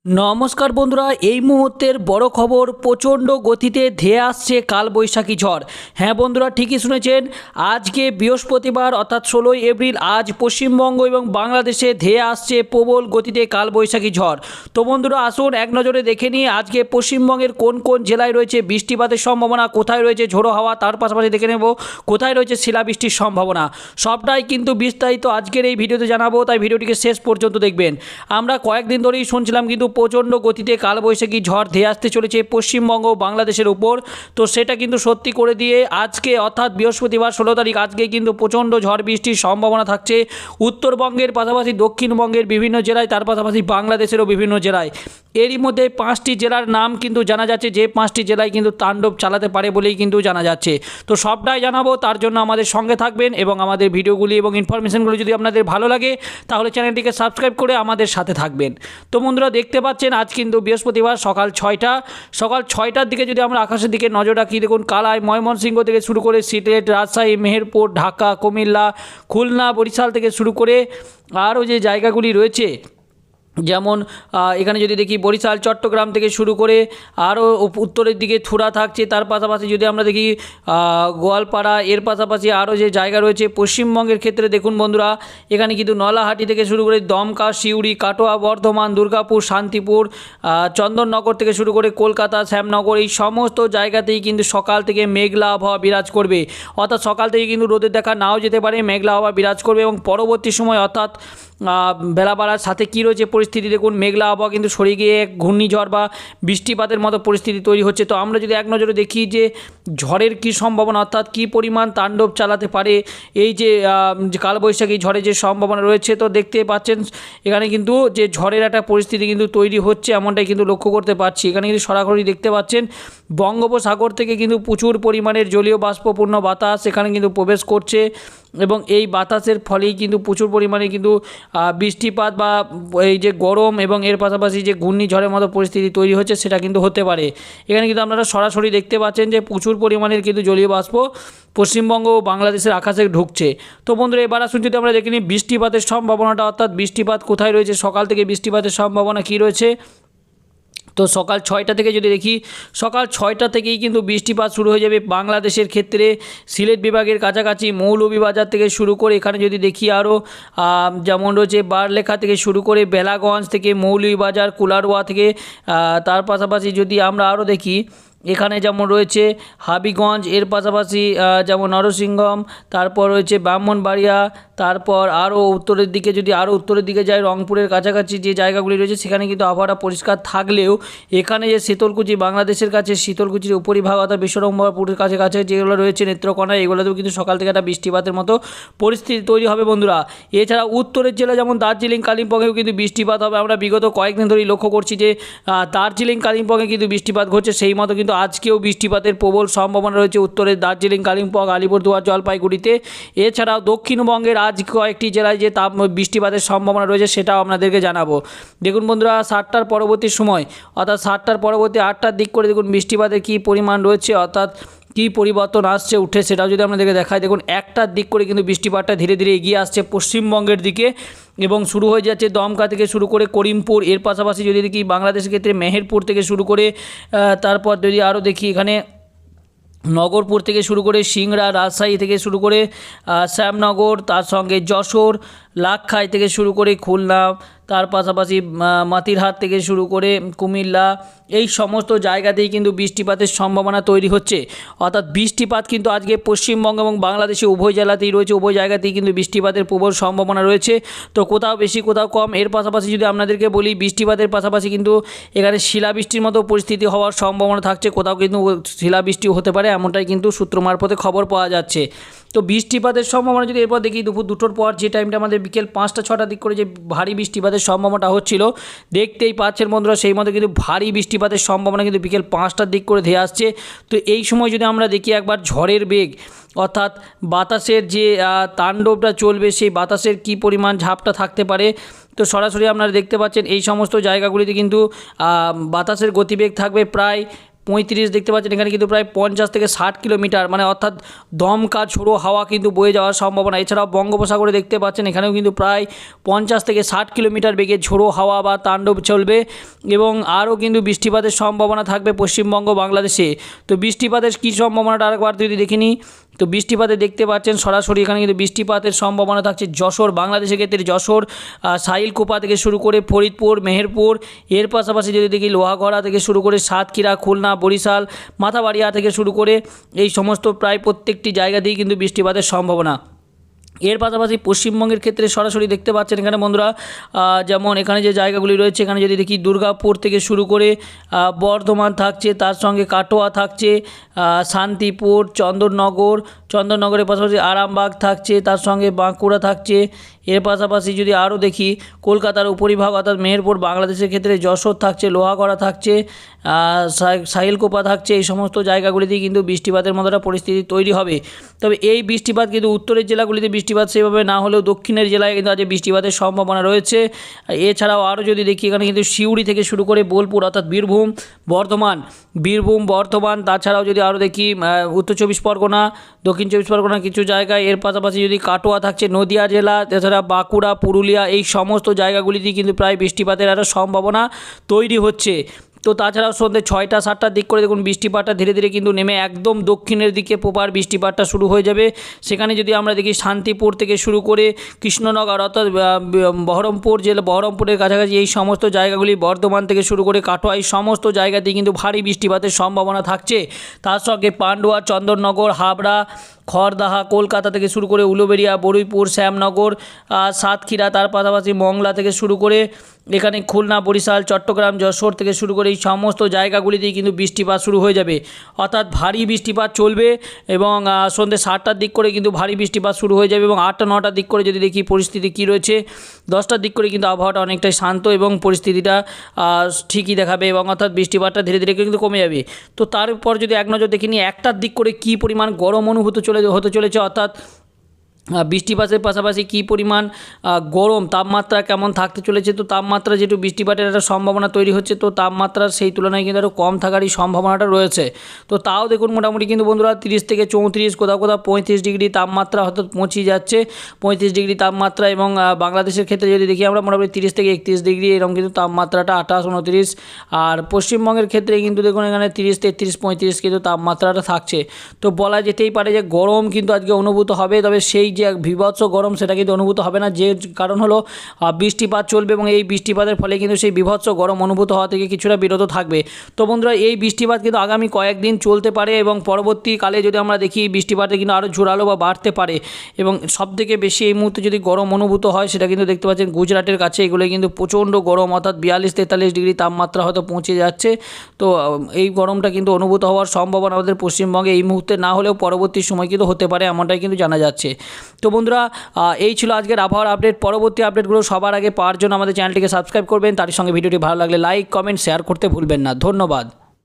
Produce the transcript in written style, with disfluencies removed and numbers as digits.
নমস্কার বন্ধুরা, এই মুহূর্তের বড় খবর, প্রচণ্ড গতিতে ধেয়ে আসছে কালবৈশাখী ঝড়। হ্যাঁ বন্ধুরা, ঠিকই শুনেছেন। আজকে বৃহস্পতিবার অর্থাৎ 16ই এপ্রিল, আজ পশ্চিমবঙ্গ এবং বাংলাদেশে ধেয়ে আসছে প্রবল গতিতে কালবৈশাখী ঝড়। তো বন্ধুরা আসুন এক নজরে দেখে নিই আজকে পশ্চিমবঙ্গের কোন কোন জেলায় রয়েছে বৃষ্টিপাতের সম্ভাবনা, কোথায় রয়েছে ঝোড়ো হাওয়া, তার পাশাপাশি দেখে নেব কোথায় রয়েছে শিলাবৃষ্টির সম্ভাবনা। সবটাই কিন্তু বিস্তারিত আজকের এই ভিডিওতে জানাবো, তাই ভিডিওটিকে শেষ পর্যন্ত দেখবেন। আমরা কয়েকদিন ধরেই শুনছিলাম কিন্তু প্রচণ্ড গতিতে কালবৈশাখী ঝড় ধেয়ে আসতে চলেছে পশ্চিমবঙ্গ ও বাংলাদেশের উপর। তো সেটা কিন্তু সত্যি করে দিয়ে আজকে অর্থাৎ বৃহস্পতিবার 16 তারিখ আজকে কিন্তু প্রচণ্ড ঝড় বৃষ্টির সম্ভাবনা থাকছে উত্তরবঙ্গের পাশাপাশি দক্ষিণবঙ্গের বিভিন্ন জেলায়, তার পাশাপাশি বাংলাদেশেরও বিভিন্ন জেলায়। এরই মধ্যে 5টি জেলার নাম কিন্তু জানা যাচ্ছে, যে 5টি জেলায় কিন্তু তাণ্ডব চালাতে পারে বলেই কিন্তু জানা যাচ্ছে। তো সবটাই জানাবো, তার জন্য আমাদের সঙ্গে থাকবেন এবং আমাদের ভিডিওগুলি এবং ইনফরমেশনগুলি যদি আপনাদের ভালো লাগে তাহলে চ্যানেলটিকে সাবস্ক্রাইব করে আমাদের সাথে থাকবেন। তো বন্ধুরা দেখতে পাচ্ছেন আজ কিন্তু বৃহস্পতিবার সকাল 6টার দিকে যদি আমরা আকাশের দিকে নজর রাখি, দেখুন কালাই, ময়মনসিংহ থেকে শুরু করে সিলেট, রাজশাহী, মেহেরপুর, ঢাকা, কুমিল্লা, খুলনা, বরিশাল থেকে শুরু করে আরও যে জায়গাগুলি রয়েছে, যেমন এখানে যদি দেখি বরিশাল, চট্টগ্রাম থেকে শুরু করে আরও উত্তরের দিকে থুড়া থাকছে। তার পাশাপাশি যদি আমরা দেখি গোয়ালপাড়া, এর পাশাপাশি আরও যে জায়গা রয়েছে পশ্চিমবঙ্গের ক্ষেত্রে দেখুন বন্ধুরা, এখানে কিন্তু নলাহাটি থেকে শুরু করে দমকা, সিউড়ি, কাটোয়া, বর্ধমান, দুর্গাপুর, শান্তিপুর, চন্দননগর থেকে শুরু করে কলকাতা, শ্যামনগর, এই সমস্ত জায়গাতেই কিন্তু সকাল থেকে মেঘলা আবহাওয়া বিরাজ করবে। অর্থাৎ সকাল থেকে কিন্তু রোদের দেখা নাও যেতে পারে, মেঘলা আবহাওয়া বিরাজ করবে এবং পরবর্তী সময় অর্থাৎ বেলা বাড়ার সাথে কী রয়েছে পরিস্থিতি, দেখুন মেঘলা আবহাওয়া কিন্তু সরে গিয়ে এক ঘূর্ণিঝড় বা বৃষ্টিপাতের মতো পরিস্থিতি তৈরি হচ্ছে। তো আমরা যদি এক নজরে দেখি যে ঝড়ের কী সম্ভাবনা, অর্থাৎ কী পরিমাণ তাণ্ডব চালাতে পারে এই যে কালবৈশাখী ঝড়ের যে সম্ভাবনা রয়েছে, তো দেখতে পাচ্ছেন এখানে কিন্তু যে ঝড়ের একটা পরিস্থিতি কিন্তু তৈরি হচ্ছে, এমনটাই কিন্তু লক্ষ্য করতে পারছি। এখানে কিন্তু সরাসরি দেখতে পাচ্ছেন বঙ্গোপসাগর থেকে কিন্তু প্রচুর পরিমাণের জলীয় বাষ্পপূর্ণ বাতাস এখানে কিন্তু প্রবেশ করছে এবং এই বাতাসের ফলেই কিন্তু প্রচুর পরিমাণে কিন্তু বৃষ্টিপাত বা এই যে গরম এবং এর পাশাপাশি যে ঘূর্ণিঝড়ের মতো পরিস্থিতি তৈরি হচ্ছে সেটা কিন্তু হতে পারে। এখানে কিন্তু আপনারা সরাসরি দেখতে পাচ্ছেন যে প্রচুর পরিমাণের কিন্তু জলীয় বাষ্প পশ্চিমবঙ্গ ও বাংলাদেশের আকাশে ঢুকছে। তো বন্ধুরা এবার আসুন যদি আমরা দেখে নিই বৃষ্টিপাতের সম্ভাবনাটা, অর্থাৎ বৃষ্টিপাত কোথায় রয়েছে, সকাল থেকে বৃষ্টিপাতের সম্ভাবনা কী রয়েছে। তো সকাল 6টা থেকে যদি দেখি, সকাল 6টা থেকেই কিন্তু বৃষ্টিপাত শুরু হয়ে যাবে বাংলাদেশের ক্ষেত্রে। সিলেট বিভাগের কাছাকাছি মৌলভীবাজার থেকে শুরু করে এখানে যদি দেখি আরও যেমন রয়েছে বারলেখা থেকে শুরু করে বেলাগঞ্জ থেকে মৌলভীবাজার, কুলারোয়া থেকে, তার পাশাপাশি যদি আমরা আরও দেখি এখানে যেমন রয়েছে হাবিগঞ্জ, এর পাশাপাশি যেমন নরসিংহম, তারপর রয়েছে ব্রাহ্মণবাড়িয়া, তারপর আরও উত্তরের দিকে যদি আরও উত্তরের দিকে যাই রংপুরের কাছাকাছি যে জায়গাগুলি রয়েছে সেখানে কিন্তু আবহাওয়াটা পরিষ্কার থাকলেও এখানে যে শীতলকুচি, বাংলাদেশের কাছে শীতলকুচির উপরিভাগ অর্থাৎ বিশ্বরম্ভরপুরের কাছে যেগুলো রয়েছে নেত্রকোনা, এগুলোতেও কিন্তু সকাল থেকে একটা বৃষ্টিপাতের মতো পরিস্থিতি তৈরি হবে বন্ধুরা। এছাড়া উত্তরের জেলা যেমন দার্জিলিং, কালিম্পংয়েও কিন্তু বৃষ্টিপাত হবে। আমরা বিগত কয়েকদিন ধরেই লক্ষ্য করছি যে দার্জিলিং, কালিম্পংয়ে কিন্তু বৃষ্টিপাত ঘটছে, সেই মতো কিন্তু আজকেও বৃষ্টিপাতের প্রবল সম্ভাবনা রয়েছে উত্তরের দার্জিলিং, কালিম্পং, আলিপুরদুয়ার, জলপাইগুড়িতে। এছাড়াও দক্ষিণবঙ্গের আজ কয়েকটি জেলায় যে বৃষ্টিপাতের সম্ভাবনা রয়েছে সেটাও আপনাদেরকে জানাবো। দেখুন বন্ধুরা 7টার পরবর্তী সময় অর্থাৎ 7টার পরবর্তী 8টার দিক করে দেখুন বৃষ্টিপাতের কী পরিমাণ রয়েছে, অর্থাৎ কী পরিবর্তন আসছে উঠে সেটাও যদি আপনাদেরকে দেখায়। দেখুন 1টার দিক করে কিন্তু বৃষ্টিপাতটা ধীরে ধীরে এগিয়ে আসছে পশ্চিমবঙ্গের দিকে এবং শুরু হয়ে যাচ্ছে দমকা থেকে শুরু করে করিমপুর, এর পাশাপাশি যদি দেখি বাংলাদেশের ক্ষেত্রে মেহেরপুর থেকে শুরু করে তারপর যদি আরও দেখি এখানে নগরপুর থেকে শুরু করে সিংড়া, রাজশাহী থেকে শুরু করে শ্যামনগর, তার সঙ্গে যশোর, লাক্ষাই থেকে শুরু করে খুলনা, তার পাশাপাশি মাতিরহাট থেকে শুরু করে কুমিল্লা, এই সমস্ত জায়গাতেই কিন্তু বৃষ্টিপাতের সম্ভাবনা তৈরি হচ্ছে। অর্থাৎ বৃষ্টিপাত কিন্তু আজকে পশ্চিমবঙ্গ এবং বাংলাদেশে উভয় জেলাতেই রয়েছে, উভয় জায়গাতেই কিন্তু বৃষ্টিপাতের প্রবল সম্ভাবনা রয়েছে। তো কোথাও বেশি কোথাও কম। এর পাশাপাশি যদি আপনাদেরকে বলি বৃষ্টিপাতের পাশাপাশি কিন্তু এখানে শিলাবৃষ্টির মতো পরিস্থিতি হওয়ার সম্ভাবনা থাকছে, কোথাও কিন্তু শিলাবৃষ্টিও হতে পারে, এমনটাই কিন্তু সূত্র মারফতে খবর পাওয়া যাচ্ছে। তো বৃষ্টিপাতের সম্ভাবনা যদি এরপর দেখি দুপুর 2টোর পর যে টাইমটা আমাদের বিকেল 5টা-6টার দিক করে যে ভারী বৃষ্টিপাতের সম্ভাবনা হচ্ছিল, দেখতেই পাচ্ছেন বন্ধুরা সেই মতো কিন্তু ভারী বৃষ্টিপাতের সম্ভাবনা কিন্তু বিকেল 5টার দিক করে ধেয়ে আসছে। তো এই সময় যদি আমরা দেখি একবার ঝড়ের বেগ অর্থাৎ বাতাসের যে তাণ্ডবটা চলবে, সেই বাতাসের কী পরিমাণ ঝাপটা থাকতে পারে, তো সরাসরি আপনারা দেখতে পাচ্ছেন এই সমস্ত জায়গাগুলিতে কিন্তু বাতাসের গতিবেগ থাকবে প্রায় 35 দেখতে পাচ্ছেন এখানে কিন্তু প্রায় 50 থেকে 60 কিলোমিটার মানে অর্থাৎ দমকা ঝোড়ো হাওয়া কিন্তু বয়ে যাওয়ার সম্ভাবনা। এছাড়াও বঙ্গোপসাগরে দেখতে পাচ্ছেন এখানেও কিন্তু প্রায় 50 থেকে 60 কিলোমিটার বেগে ঝোড়ো হাওয়া বা তাণ্ডব চলবে এবং আরও কিন্তু বৃষ্টিপাতের সম্ভাবনা থাকবে পশ্চিমবঙ্গ বাংলাদেশে। তো বৃষ্টিপাতের কী সম্ভাবনাটা আরেকবার যদি দেখে নিই, তো বৃষ্টিপাতে দেখতে পাচ্ছেন সরাসরি এখানে কিন্তু বৃষ্টিপাতের সম্ভাবনা থাকছে যশোর, বাংলাদেশের ক্ষেত্রে যশোর, সাহিলকুপা থেকে শুরু করে ফরিদপুর, মেহেরপুর, এর পাশাপাশি যদি দেখি লোহাগড়া থেকে শুরু করে সাতক্ষীরা, খুলনা, বরিশাল, মাথাবাড়িয়া থেকে শুরু করে এই সমস্ত প্রায় প্রত্যেকটি জায়গাতেই কিন্তু বৃষ্টিপাতের সম্ভাবনা। এর পাশাপাশি পশ্চিমবঙ্গের ক্ষেত্রে সরাসরি দেখতে পাচ্ছেন এখানে বন্ধুরা, যেমন এখানে যে জায়গাগুলি রয়েছে এখানে যদি দেখি দুর্গাপুর থেকে শুরু করে বর্ধমান থাকছে, তার সঙ্গে কাটোয়া থাকছে, শান্তিপুর, চন্দননগরের পাশাপাশি আরামবাগ থাকছে, তার সঙ্গে বাঁকুড়া থাকছে। এর পাশাপাশি যদি আরও দেখি কলকাতার উপরিভাগ অর্থাৎ মেহেরপুর, বাংলাদেশের ক্ষেত্রে যশোর থাকছে, লোহাগড়া থাকছে, সাহিলকুপা থাকছে। এই সমস্ত জায়গাগুলিতেই কিন্তু বৃষ্টিপাতের মতো একটা পরিস্থিতি তৈরি হবে। তবে এই বৃষ্টিপাত কিন্তু উত্তরের জেলাগুলিতে বৃষ্টিপাত সেভাবে না হলেও দক্ষিণের জেলায় কিন্তু আজ বৃষ্টিপাতের সম্ভাবনা রয়েছে। এছাড়াও আরও যদি দেখি এখানে কিন্তু সিউড়ি থেকে শুরু করে বোলপুর অর্থাৎ বীরভূম, বর্ধমান, তাছাড়াও যদি আরও দেখি উত্তর চব্বিশ পরগনা, দক্ষিণ চব্বিশ পরগনা কিছু জায়গায়। এর পাশাপাশি যদি কাটোয়া থাকছে, নদিয়া জেলা, তাছাড়া বাঁকুড়া, পুরুলিয়া, এই সমস্ত জায়গাগুলিতেই কিন্তু প্রায় বৃষ্টিপাতের একটা সম্ভাবনা তৈরি হচ্ছে। তো তাছাড়াও সন্ধ্যে 6টা-7টার দিক করে দেখুন বৃষ্টিপাতটা ধীরে ধীরে কিন্তু নেমে একদম দক্ষিণের দিকে প্রপার বৃষ্টিপাতটা শুরু হয়ে যাবে। সেখানে যদি আমরা দেখি শান্তিপুর থেকে শুরু করে কৃষ্ণনগর অর্থাৎ বহরমপুরের কাছাকাছি এই সমস্ত জায়গাগুলি, বর্ধমান থেকে শুরু করে কাটোয়া, এই সমস্ত জায়গাতেই কিন্তু ভারী বৃষ্টিপাতের সম্ভাবনা থাকছে। তার সঙ্গে পান্ডুয়া, চন্দননগর, হাবড়া, খড়দাহা, কলকাতা থেকে শুরু করে উলুবেড়িয়া, বরুইপুর, শ্যামনগর, সাতক্ষীরা, তার পাশাপাশি মংলা থেকে শুরু করে এখানে খুলনা, বরিশাল, চট্টগ্রাম, যশোর থেকে শুরু করে এই সমস্ত জায়গাগুলিতেই কিন্তু বৃষ্টিপাত শুরু হয়ে যাবে। অর্থাৎ ভারী বৃষ্টিপাত চলবে এবং সন্ধ্যে 7টার দিক করে কিন্তু ভারী বৃষ্টিপাত শুরু হয়ে যাবে এবং 8টা-9টার দিক করে যদি দেখি পরিস্থিতি কী রয়েছে, 10টার দিক করে কিন্তু আবহাওয়াটা অনেকটাই শান্ত এবং পরিস্থিতিটা ঠিকই দেখাবে এবং অর্থাৎ বৃষ্টিপাতটা ধীরে ধীরে কিন্তু কমে যাবে। তো তারপর যদি এক নজর দেখে নিই 1টার দিক করে কী পরিমাণ গরম অনুভূত হতে চলেছে, অর্থাৎ বৃষ্টিপাতের পাশাপাশি কী পরিমাণ গরম তাপমাত্রা কেমন থাকতে চলেছে। তো তাপমাত্রা যেহেতু বৃষ্টিপাতের একটা সম্ভাবনা তৈরি হচ্ছে, তো তাপমাত্রা সেই তুলনায় কিন্তু আরও কম থাকারই সম্ভাবনাটা রয়েছে। তো তাও দেখুন মোটামুটি কিন্তু বন্ধুরা 30 থেকে 34, কোথাও 35 ডিগ্রি তাপমাত্রা হয়তো পৌঁছে যাচ্ছে, 35 ডিগ্রি তাপমাত্রা। এবং বাংলাদেশের ক্ষেত্রে যদি দেখি আমরা মোটামুটি 30 থেকে 31 ডিগ্রি এরকম কিন্তু তাপমাত্রাটা 28, 29। আর পশ্চিমবঙ্গের ক্ষেত্রে কিন্তু দেখুন এখানে 30, 33, 35 কিন্তু তাপমাত্রাটা থাকছে। তো বলা যেতেই পারে যে গরম কিন্তু আজকে অনুভূত হবে, তবে সেই যে বিভৎস গরম সেটা কিন্তু অনুভূত হবে না, যে কারণ হলো বৃষ্টিপাত চলবে এবং এই বৃষ্টিপাতের ফলে কিন্তু সেই বিভৎস গরম অনুভূত হওয়া থেকে কিছুটা বিরত থাকবে। তো বন্ধুরা এই বৃষ্টিপাত কিন্তু আগামী কয়েকদিন চলতে পারে এবং পরবর্তীকালে যদি আমরা দেখি বৃষ্টিপাতে কিন্তু আরও জোরালো বা বাড়তে পারে। এবং সবথেকে বেশি এই মুহূর্তে যদি গরম অনুভূত হয় সেটা কিন্তু দেখতে পাচ্ছেন গুজরাটের কাছে, এগুলো কিন্তু প্রচণ্ড গরম, অর্থাৎ 42-43 ডিগ্রি তাপমাত্রা হয়তো পৌঁছে যাচ্ছে। তো এই গরমটা কিন্তু অনুভূত হওয়ার সম্ভাবনা আমাদের পশ্চিমবঙ্গে এই মুহূর্তে না হলেও পরবর্তী সময় কিন্তু হতে পারে, এমনটাই কিন্তু জানা যাচ্ছে। তো বন্ধুরা এই ছিল আজকের আবহাওয়ার আপডেট। পরবর্তী আপডেটগুলো সবার আগে পাওয়ার জন্য আমাদের চ্যানেলটিকে সাবস্ক্রাইব করবেন, তার সঙ্গে ভিডিওটি ভালো লাগলে লাইক, কমেন্ট, শেয়ার করতে ভুলবেন না। ধন্যবাদ।